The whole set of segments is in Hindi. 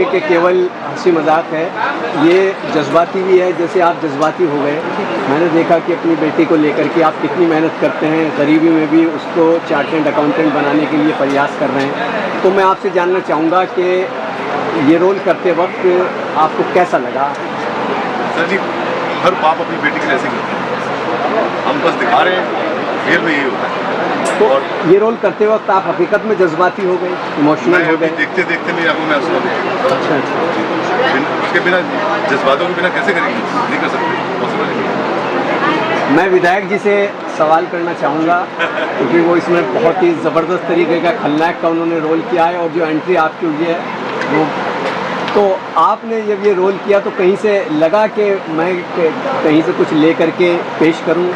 कि केवल हंसी मजाक है, ये जज्बाती भी है। जैसे आप जज्बाती हो गए, मैंने देखा कि अपनी बेटी को लेकर के आप कितनी मेहनत करते हैं, गरीबी में भी उसको चार्टेड अकाउंटेंट बनाने के लिए प्रयास कर रहे हैं। तो मैं आपसे जानना चाहूँगा कि ये रोल करते वक्त आपको कैसा लगा? सर जी, हर बाप अपनी बेटी के लिए ऐसे करते हैं, हम बस दिखा रहे हैं, रियल में यही होता है। तो ये रोल करते वक्त आप हकीकत में जज्बाती हो गए, इमोशनल हो गए? देखते देखते मेरी आंखों में आंसू आ गए। अच्छा, उसके बिना, जज्बातों के बिना कैसे करेंगे? नहीं कर सकते, पॉसिबल नहीं। मैं विधायक जी से सवाल करना चाहूँगा, क्योंकि वो इसमें बहुत ही ज़बरदस्त तरीके का खलनायक का उन्होंने रोल किया है, और जो एंट्री आपकी हुई है वो, तो आपने जब ये रोल किया तो कहीं से लगा कि मैं कहीं से कुछ ले करके पेश करूँ?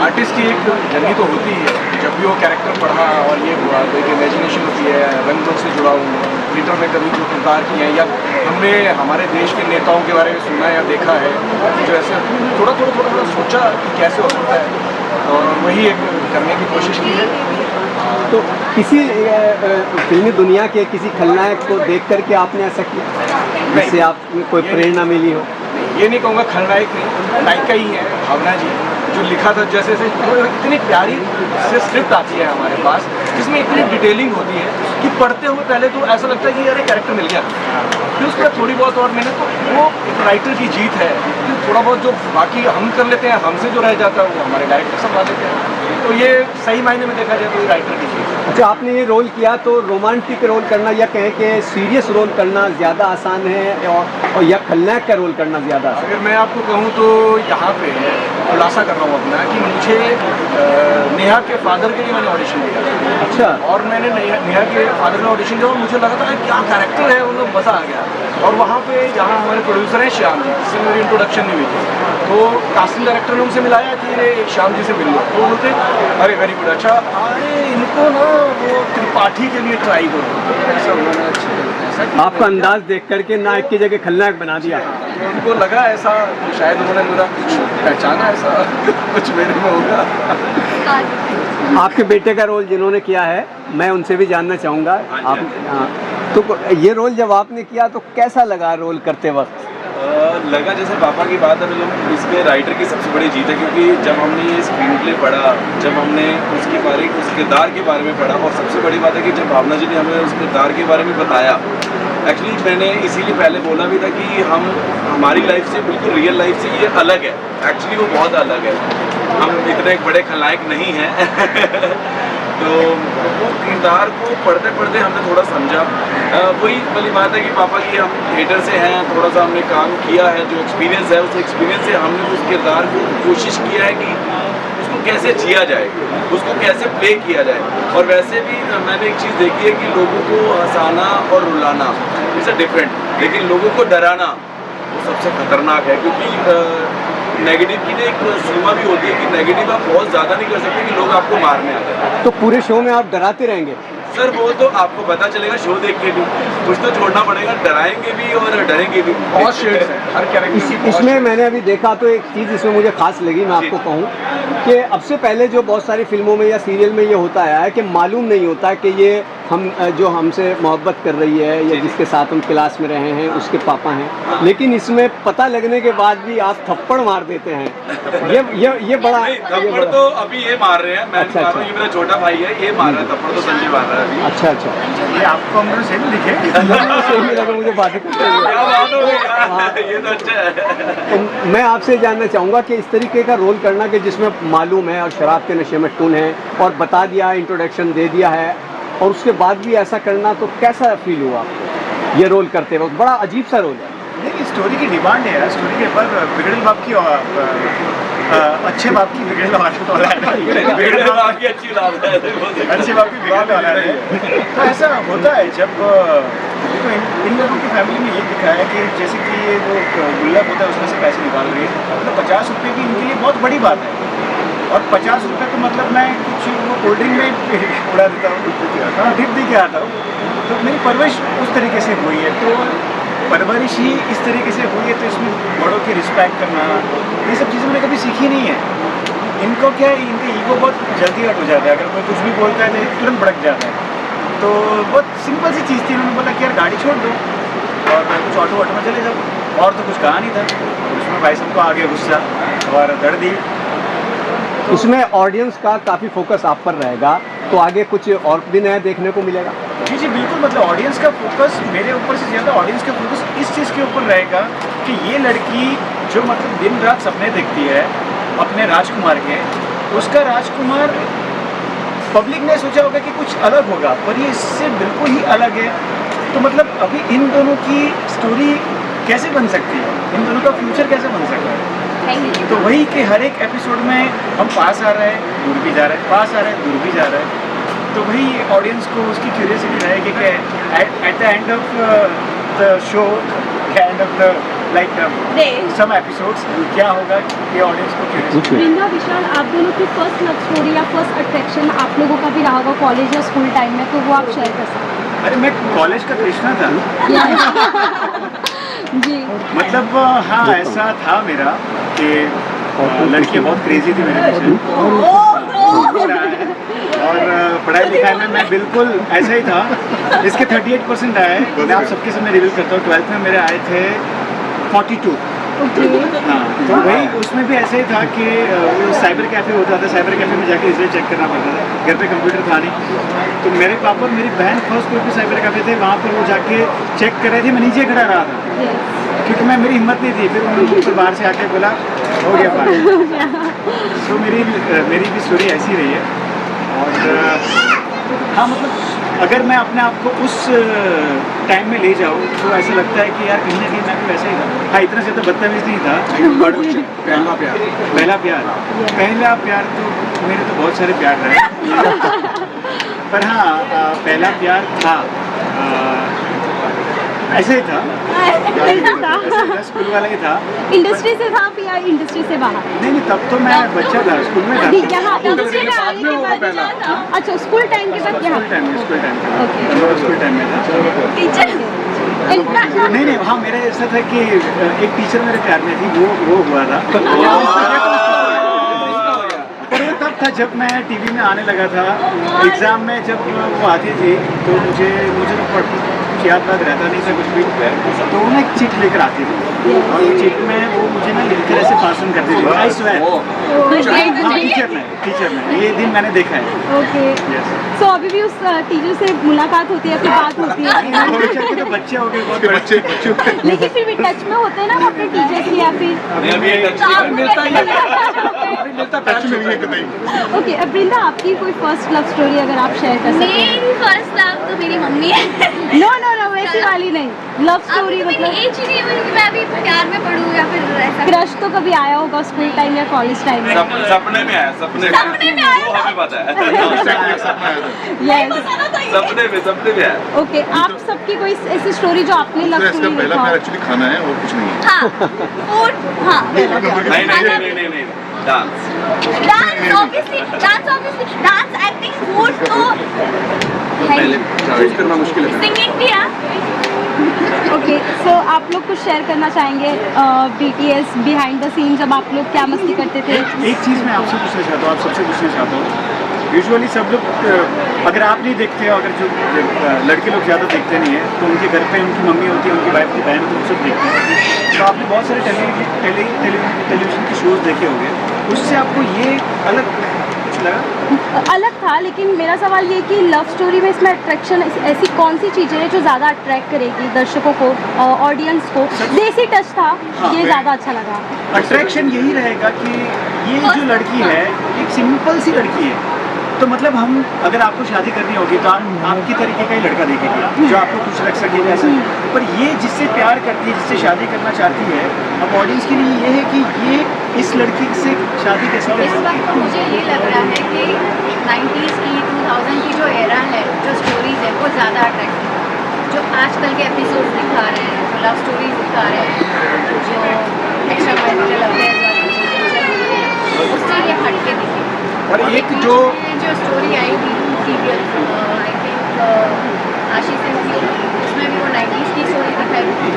आर्टिस्ट की एक जर्नी तो होती ही है, जब भी वो कैरेक्टर पढ़ा और ये हुआ तो एक इमेजिनेशन होती है, रंग से जुड़ा हूँ, थिएटर में कभी जो किरदार किए हैं या हमने हमारे देश के नेताओं के बारे में सुना या देखा है, जो ऐसे थोड़ा सोचा कि कैसे हो सकता है, और वही एक करने की कोशिश की है। तो किसी फिल्मी दुनिया के किसी खलनायक को देख करके आपने ऐसा किया जिससे आपको कोई प्रेरणा मिली हो? ये नहीं कहूँगा खलनायक नहीं, नायिका ही है भावना जी, जो लिखा था जैसे इतनी प्यारी से स्क्रिप्ट आती है हमारे पास, जिसमें इतनी डिटेलिंग होती है कि पढ़ते हुए पहले तो ऐसा लगता है कि यार कैरेक्टर मिल गया, फिर उसके बाद थोड़ी बहुत और मैंने, तो वो एक राइटर की जीत है कि थोड़ा बहुत जो बाकी हम कर लेते हैं, हमसे जो रह जाता है वो हमारे डायरेक्टर संभाल लेते हैं, तो ये सही मायने में देखा जाए तो ये राइटर की जीत है। अच्छा, आपने ये रोल किया तो रोमांटिक रोल करना या कहें कि सीरियस रोल करना ज़्यादा आसान है, और या खलनायक का रोल करना ज़्यादा आसान? अगर मैं आपको कहूँ तो यहाँ पे खुलासा कर रहा हूँ अपना कि मुझे नेहा के फादर के लिए मैंने ऑडिशन दिया। अच्छा। और मैंने नेहा के फादर ने ऑडिशन दिया और मुझे लगा था क्या कैरेक्टर है, मतलब मज़ा आ गया। और वहाँ पे जहाँ हमारे प्रोड्यूसर हैं श्याम जी, जिससे मेरी इंट्रोडक्शन नहीं हुई थी, तो कास्टिंग डायरेक्टर ने उनसे मिलाया कि ये श्याम जी से मिल लो, तो बोलते अरे वेरी गुड, अच्छा अरे इनको ना वो त्रिपाठी के लिए ट्राई करो, ऐसा उन्होंने अच्छा आपका अंदाज देख करके नायक की जगह खलनायक बना दिया। तो उनको लगा ऐसा, शायद उन्होंने मेरा कुछ पहचाना ऐसा कुछ मेरे में होगा। आपके बेटे का रोल जिन्होंने किया है, मैं उनसे भी जानना चाहूँगा। आप तो ये रोल जब आपने किया तो कैसा लगा रोल करते वक्त? लगा जैसे पापा की बात है, मतलब इसमें राइटर की सबसे बड़ी जीत है, क्योंकि जब हमने ये स्क्रीन प्ले पढ़ा, जब हमने उसके बारे उस किरदार के बारे में पढ़ा, और सबसे बड़ी बात है कि जब भावना जी ने हमें उस किरदार के बारे में बताया, एक्चुअली मैंने इसीलिए पहले बोला भी था कि हमारी लाइफ से बिल्कुल रियल लाइफ से ये अलग है, एक्चुअली वो बहुत अलग है, हम इतने बड़े खलनायक नहीं हैं। तो वो किरदार को पढ़ते पढ़ते हमने थोड़ा समझा, वही वाली बात है कि पापा की हम थिएटर से हैं, थोड़ा सा हमने काम किया है, जो एक्सपीरियंस है उस एक्सपीरियंस से हमने उस किरदार को कोशिश किया है कि उसको कैसे जिया जाए, उसको कैसे प्ले किया जाए। और वैसे भी मैंने एक चीज़ देखी है कि लोगों को हंसाना और रुलाना इट्स अ डिफरेंट, लेकिन लोगों को डराना वो सबसे खतरनाक है, क्योंकि नेगेटिव की एक सीमा भी होती है कि नेगेटिव आप बहुत ज़्यादा नहीं कर सकते कि लोग आपको मारने आ जाए। तो पूरे शो में आप डराते रहेंगे? सर वो तो आपको पता चलेगा शो देख के भी, कुछ तो छोड़ना पड़ेगा, डराएंगे भी और डरेंगे भी। बहुत शेड्स हैं हर कैरेक्टर। इसमें मैंने अभी देखा तो एक चीज़ इसमें मुझे खास लगी, मैं आपको कहूँ कि अब से पहले जो बहुत सारी फिल्मों में या सीरियल में ये होता आया है कि मालूम नहीं होता कि ये हम जो हमसे मोहब्बत कर रही है या जिसके साथ हम क्लास में रहे हैं उसके पापा हैं, लेकिन इसमें पता लगने के बाद भी आप थप्पड़ मार देते हैं। ये बड़ा थप्पड़ तो अभी ये मार रहे हैं, मैं अच्छा, मार रहा हूँ, ये मेरा छोटा भाई है, ये मार रहा है थप्पड़, तो संजय मार रहा है अभी। अच्छा। ये आपको हमने सही दिखे सही लगा मुझे बातें करते हुए। ये तो अच्छा है। तो मैं आपसे जानना चाहूँगा कि इस तरीके का रोल करना कि जिसमें मालूम है और शराब के नशे में टून है और बता दिया, इंट्रोडक्शन दे दिया है, और उसके बाद भी ऐसा करना, तो कैसा फील हुआ आपको ये रोल करते वक्त? बड़ा अजीब सा रोल है। देखिए स्टोरी की डिमांड है, स्टोरी के ऊपर बिगड़ल बाप की अच्छे बाप की बिगड़ल औलाद है, बिगड़ल बाप की अच्छी औलाद है, अच्छे बाप की बिगड़ल औलाद है। तो ऐसा होता है जब देखो इन लोगों की फैमिली में ये दिखा है कि जैसे कि ये वो गुल्लक होता है उसमें से पैसे निकाल रही है, मतलब 50 रुपये की इनके लिए बहुत बड़ी बात है, और 50 रुपये तो मतलब मैं कुछ वो कोल्ड ड्रिंक में उड़ा देता हूँ, टिप दे के आता हूँ। तो मेरी परवरिश उस तरीके से हुई है, तो परवरिश ही इस तरीके से हुई है, तो इसमें बड़ों की रिस्पेक्ट करना, ये सब चीज़ें मैंने कभी सीखी नहीं है। इनको क्या है, इनके ईगो बहुत जल्दी हट हो जाता है, अगर कोई कुछ भी बोलता है तो तुरंत भड़क जाता है, तो बहुत सिंपल सी चीज़ थी, उन्होंने बोला कि यार गाड़ी छोड़ दो और कुछ ऑटो वाटो में चले जाओ, और तो कुछ कहा नहीं था। उसमें भाई साहब को आ गया गुस्सा और दर्द दी। इसमें ऑडियंस का काफ़ी फोकस आप पर रहेगा, तो आगे कुछ और भी नया देखने को मिलेगा। जी जी बिल्कुल, मतलब ऑडियंस का फोकस मेरे ऊपर से ज़्यादा ऑडियंस का फोकस इस चीज़ के ऊपर रहेगा कि ये लड़की जो मतलब दिन रात सपने देखती है अपने राजकुमार के, उसका राजकुमार पब्लिक ने सोचा होगा कि कुछ अलग होगा, पर ये इससे बिल्कुल ही अलग है। तो मतलब अभी इन दोनों की स्टोरी कैसे बन सकती है, इन दोनों का फ्यूचर कैसे बन सकता है। तो वही कि हर एक एपिसोड में हम पास आ रहे हैं, दूर भी जा रहे हैं, पास आ रहे हैं, दूर भी जा रहे हैं। तो वही ऑडियंस को उसकी क्यूरियोसिटी रहेगी कि at the end of the show, end of the like some episodes क्या होगा, ये ऑडियंस को क्यूरियोसिटी। वृंदा विशाल, आप दोनों की फर्स्ट लव स्टोरी या फर्स्ट अट्रैक्शन आप लोगों का भी रहा होगा कॉलेज या स्कूल टाइम में, तो वो आप शेयर कर सकते अरे मैं कॉलेज का कृष्णा था। हैं। जी। मतलब हाँ ऐसा था मेरा कि लड़कियाँ बहुत क्रेजी थी मेरे पीछे, और पढ़ाई लिखाई में मैं बिल्कुल ऐसा ही था। इसके 38% आए, मैं आप सबके सामने रिवील करता हूँ। 12th में मेरे आए थे 42। हाँ, तो वही उसमें भी ऐसा ही था कि वो साइबर कैफ़े होता था, साइबर कैफ़े में जाके रिजल्ट चेक करना पड़ता था, घर पे कंप्यूटर था नहीं। तो मेरे पापा और मेरी बहन फर्स्ट फ्लोर पे साइबर कैफ़े थे, वहाँ पर वो जाके चेक कर रहे थे, मैं नीचे खड़ा रहा था क्योंकि मैं मेरी हिम्मत नहीं थी। फिर उन्होंने मुझसे बाहर से आके बोला हो गया बात। तो मेरी भी स्टोरी ऐसी रही है। और हाँ मतलब अगर मैं अपने आप को उस टाइम में ले जाऊँ तो ऐसा लगता है कि यार कहीं ना कहीं मैं भी वैसा ही था। हाँ, इतना ज़्यादा बदतमीज़ नहीं था। पहला प्यार तो मेरे तो बहुत सारे प्यार रहे पर हाँ पहला प्यार था ऐसे ही था, स्कूल वाला ही था। इंडस्ट्री से था या इंडस्ट्री से बाहर? नहीं तब तो मैं बच्चा था, स्कूल में था। यहाँ इंडस्ट्री में आने के बाद, अच्छा स्कूल टाइम के बाद यहाँ स्कूल टाइम में था। टीचर नहीं हाँ मेरा ऐसा था कि एक टीचर मेरे प्यार में थी, वो हुआ था। पर वो तब था जब मैं टीवी में आने लगा था। एग्ज़ाम में जब वो आती थी तो मुझे तो कुछ याद रहता नहीं था कुछ भी, तो वो एक चिट लेकर आती थी और वो चिट में वो मुझे ना लिखकर ऐसे पास ऑन करती थी। आई स्वेयर, टीचर ने ये दिन मैंने देखा है। ओके, सो अभी भी उस टीचर से मुलाकात होती है, फिर बात होती है? टीचर के तो बच्चे हो गए, बहुत बच्चे लेकिन फिर भी टच में होते हैं ना अपने टीचर से, या फिर ओके। वृंदा, आपकी कोई फर्स्ट लव स्टोरी अगर आप शेयर कर सकते हैं? मेरी फर्स्ट लव तो मेरी मम्मी है। नो वैसी वाली नहीं, लव स्टोरी मतलब एज ही नहीं हुई कि मैं अभी प्यार में पढ़ूँ या फिर ऐसा। क्रश तो कभी आया होगा स्कूल टाइम या कॉलेज टाइम में? सपने में आया, सपने में आया, वो हमें पता है। यस, सपने में आया। ओके, आप सबकी कोई ऐसी स्टोरी जो आपने लव इसका स्टोरी पहला लिखा प्यार हो? एक्चुअली खाना है और कुछ नहीं है। हाँ, फूड, हाँ। नहीं, dance. Dance obviously, dance, acting, food तो पहले चॉइस करना मुश्किल है। सिंगिंग भी है। ओके, सो आप लोग कुछ शेयर करना चाहेंगे BTS बिहाइंड द सीन, जब आप लोग क्या मस्ती करते थे? एक चीज़ मैं आपसे पूछना चाहता हूँ, आप सबसे पूछना चाहता हूँ। यूजुअली सब लोग अगर आप नहीं देखते हो, अगर जो लड़के लोग ज़्यादा देखते नहीं है तो उनके घर पे उनकी मम्मी होती है, उनकी वाइफ की बहन होती है, वो सब देखते हैं। तो आपने बहुत सारे टेलीविज़न के शोज़ देखे होंगे, उससे आपको ये अलग कुछ लगा? अलग था, लेकिन मेरा सवाल ये कि लव स्टोरी में इसमें अट्रैक्शन ऐसी कौन सी चीज़ें हैं जो ज़्यादा अट्रैक्ट करेगी दर्शकों को, ऑडियंस को? देसी टच था, ये ज़्यादा अच्छा लगा। अट्रैक्शन यही रहेगा कि ये जो लड़की है एक सिंपल सी लड़की है। तो मतलब हम अगर आपको शादी करनी होगी तो आप आपकी तरीके का ही लड़का देखेंगे जो आपको खुश रख सके जैसे। पर ये जिससे प्यार करती है, जिससे शादी करना चाहती है, अब ऑडियंस के लिए ये है कि ये इस लड़की से शादी कैसे कर इस सकती वक्त है। मुझे ये लग रहा है कि 90s की 2000 की जो एरा है, जो स्टोरीज है वो ज़्यादा अट्रैक्टिव है। जो आजकल के एपिसोड्स दिखा रहे हैं, जो लव स्टोरीज दिखा रहे हैं, जो एक्स्ट्रा मैरिटल अफेयर्स वाली चीज़ें चल रही हैं, उससे ये हट के दिखे। और एक जो स्टोरी आई थी सीरियल, आई थिंक आशीष सेन की, उसमें भी वो 90s की स्टोरी दिखाई थी।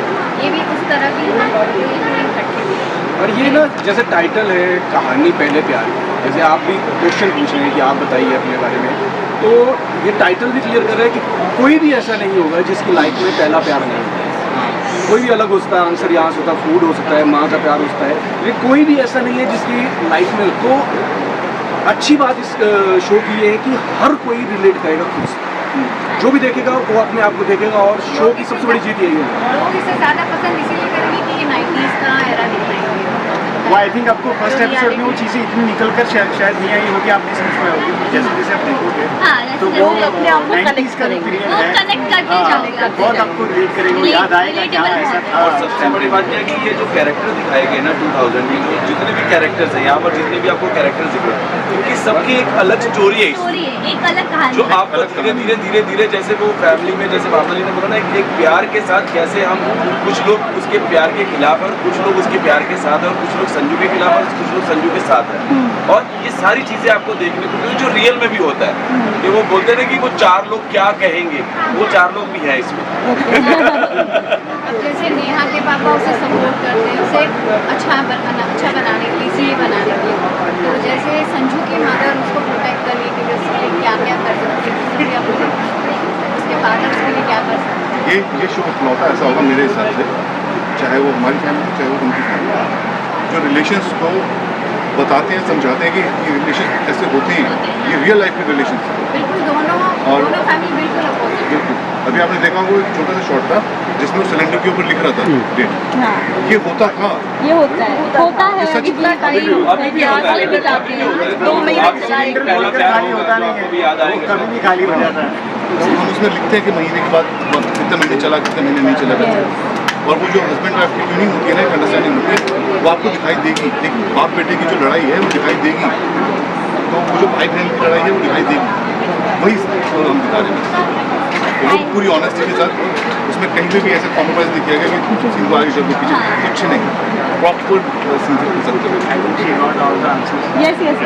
ये भी उस तरह की है, जो ये थोड़ी हटके थी। और ये ना जैसे टाइटल है कहानी पहले प्यार, जैसे आप भी क्वेश्चन पूछ रहे हैं कि आप बताइए अपने बारे में, तो ये टाइटल भी क्लियर कर रहा है कि कोई भी ऐसा नहीं होगा जिसकी लाइफ में पहला प्यार नहीं होगा। कोई भी अलग हो सकता है, आंसर यहाँ से होता है, फूड हो सकता है, माँ का प्यार हो सकता है, लेकिन कोई भी ऐसा नहीं है जिसकी लाइफ में। तो अच्छी बात इस शो की ये है कि हर कोई रिलेट करेगा खुद से, जो भी देखेगा वो अपने आप को देखेगा, और शो की सबसे बड़ी जीत यही है। लोग इसे ज़्यादा पसंद इसीलिए करेंगे कि ये 90s का एरा दिखाएंगे। वो आई थिंक आपको फर्स्ट एपिसोड में वो चीज़ें इतनी निकल कर शायद नहीं आई होगी, आप नहीं समझ पाए होगी। जैसे जैसे आप देखोगे हाँ, तो जैसे वो जैसे अपने आप को 90s connect का करेंगे। period वो है। connect करके हाँ, जाएगा। बहुत आपको रिलेट करेंगे, वो याद आएगा कि हाँ ऐसा था। और सबसे बड़ी बात यह है कि ये जो कैरेक्टर दिखाए गए ना 2000 में, जितने भी कैरेक्टर्स हैं यहाँ पर, जितने भी आपको कैरेक्टर्स दिख रहे हैं, उनकी सबकी एक अलग स्टोरी है इसमें, स्टोरी है, एक अलग कहानी जो आपको धीरे धीरे जैसे वो फैमिली में, जैसे भावना जी ने बोला ना, एक प्यार के साथ कैसे हम, कुछ लोग उसके प्यार के खिलाफ है, कुछ लोग उसके प्यार के साथ है, और कुछ लोग संजू के खिलाफ है, और कुछ लोग संजू के साथ है। और ये सारी चीजें आपको देखने को मिली जो रियल में भी होता है, कि वो बोलते हैं ना कि वो 4 लोग क्या कहेंगे, वो 4 लोग भी हैं इसमें। अब जैसे नेहा के पापा उसे सपोर्ट करते हैं, उसे अच्छा बनाने के लिए, सीए बनाने के लिए, तो जैसे संजू की मदर उसको प्रोटेक्ट करने के लिए उसके लिए क्या क्या कर सकती है, उसके फादर उसके लिए क्या कर सकते हैं। ये शो इकलौता ऐसा होगा मेरे हिसाब से, चाहे वो हमारी फैमिली चाहे वो उनकी फैमिली, जो रिलेशंस को बताते हैं, समझाते हैं कि ये रिलेशन ऐसे होते हैं, ये रियल लाइफ के रिलेशन हैं। बिल्कुल दोनों फैमिली बिल्कुल अपोजिट। बिल्कुल, अभी आपने देखा वो एक छोटा सा शॉट था जिसमें वो सिलेंडर के ऊपर लिख रहा था डेट, हाँ, ये होता था। ये होता है सच अभी भी टाइम अभी भी होता है, अभी जाते हैं, आपको 2 महीने भी जाएंगे। पहला बोलकर प्यार खाली होता नहीं आपको भी है, याद वो आएगा। कभी भी खाली हो जाता है। तो हम उसमें लिखते हैं कि महीने के बाद कितने महीने चला, कितने महीने नहीं चला, और वो जो हस्बैंड वाइफ की ट्यूनिंग होती है ना, एक अंडरस्टैंडिंग होती है, वो आपको दिखाई देगी। एक बाप बेटे की जो लड़ाई है वो दिखाई देगी, तो वो जो भाई बहन की लड़ाई है वो दिखाई देगी, वही हम दिखा रहे हैं। तो वो पूरी ऑनेस्टी के साथ, उसमें कहीं पे भी ऐसा कॉम्प्रोमाइज़ नहीं किया गया कि सीन को आगे चल के पीछे, कुछ नहीं, प्रॉपर सीन से सकते हैं। She got all the answers. Yes yes